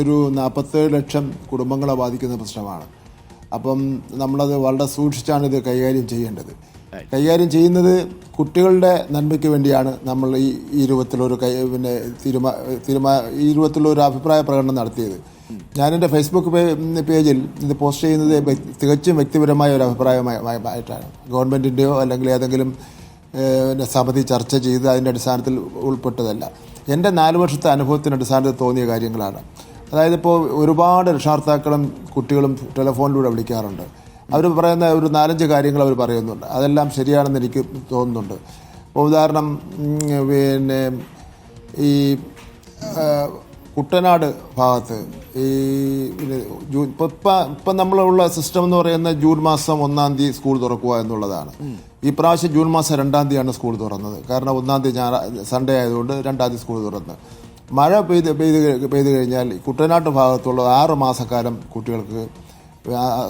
ഒരു 47 ലക്ഷം കുടുംബങ്ങളെ ബാധിക്കുന്ന പ്രശ്നമാണ്. അപ്പം നമ്മളത് വളരെ സൂക്ഷിച്ചാണ് ഇത് കൈകാര്യം ചെയ്യേണ്ടത്. കൈകാര്യം ചെയ്യുന്നത് കുട്ടികളുടെ നന്മയ്ക്ക് വേണ്ടിയാണ് നമ്മൾ ഈ രൂപത്തിലൊരു ഈ രൂപത്തിലൊരു അഭിപ്രായ പ്രകടനം നടത്തിയത്. ഞാനെൻ്റെ ഫേസ്ബുക്ക് പേജിൽ ഇത് പോസ്റ്റ് ചെയ്യുന്നത് തികച്ചും വ്യക്തിപരമായ ഒരു അഭിപ്രായമായിട്ടാണ്. ഗവൺമെൻറ്റിൻ്റെയോ അല്ലെങ്കിൽ ഏതെങ്കിലും സമിതി ചർച്ച ചെയ്ത് അതിൻ്റെ അടിസ്ഥാനത്തിൽ ഉൾപ്പെട്ടതല്ല. എൻ്റെ 4 വർഷത്തെ അനുഭവത്തിൻ്റെ അടിസ്ഥാനത്തിൽ തോന്നിയ കാര്യങ്ങളാണ്. അതായത് ഇപ്പോൾ ഒരുപാട് രക്ഷാകർത്താക്കളും കുട്ടികളും ടെലിഫോണിലൂടെ വിളിക്കാറുണ്ട്. അവർ പറയുന്ന ഒരു 4-5 കാര്യങ്ങൾ അവർ പറയുന്നുണ്ട്. അതെല്ലാം ശരിയാണെന്ന് എനിക്ക് തോന്നുന്നുണ്ട്. ഇപ്പോൾ ഉദാഹരണം ഈ കുട്ടനാട് ഭാഗത്ത് ഇപ്പം നമ്മളുള്ള സിസ്റ്റം എന്ന് പറയുന്ന ജൂൺ മാസം 1-ാം തീയതി സ്കൂൾ തുറക്കുക എന്നുള്ളതാണ്. ഈ പ്രാവശ്യം ജൂൺ മാസം 2-ാം തീയതിയാണ് സ്കൂൾ തുറന്നത്. കാരണം 1-ാം തീയതി സൺഡേ ആയതുകൊണ്ട് 2-ാം തീയതി സ്കൂൾ തുറന്ന്. മഴ പെയ്ത് കഴിഞ്ഞാൽ കുട്ടനാട്ട് ഭാഗത്തുള്ള 6 മാസക്കാലം കുട്ടികൾക്ക്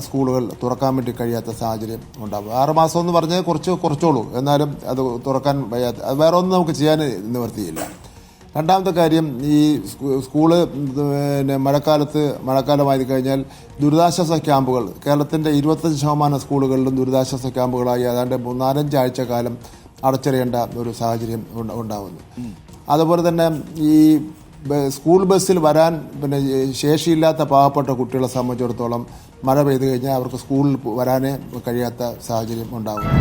സ്കൂളുകൾ തുറക്കാൻ വേണ്ടി കഴിയാത്ത സാഹചര്യം ഉണ്ടാകും. 6 മാസം എന്ന് പറഞ്ഞാൽ കുറച്ചോളൂ, എന്നാലും അത് തുറക്കാൻ വയ്യാത്ത, അത് വേറെ ഒന്നും നമുക്ക് ചെയ്യാൻ നിവർത്തിയില്ല. രണ്ടാമത്തെ കാര്യം, ഈ സ്കൂള് മഴക്കാലമായി കഴിഞ്ഞാൽ ദുരിതാശ്വാസ ക്യാമ്പുകൾ കേരളത്തിൻ്റെ 25% സ്കൂളുകളിലും ദുരിതാശ്വാസ ക്യാമ്പുകളായി ഏതാണ്ട് 4-5 ആഴ്ച കാലം അടച്ചിടേണ്ട ഒരു സാഹചര്യം ഉണ്ടാകുന്നു. അതുപോലെ തന്നെ ഈ സ്കൂൾ ബസ്സിൽ വരാൻ ശേഷിയില്ലാത്ത പാവപ്പെട്ട കുട്ടികളെ സംബന്ധിച്ചിടത്തോളം മഴ പെയ്തു കഴിഞ്ഞാൽ അവർക്ക് സ്കൂളിൽ വരാനേ കഴിയാത്ത സാഹചര്യം ഉണ്ടാകുന്നു.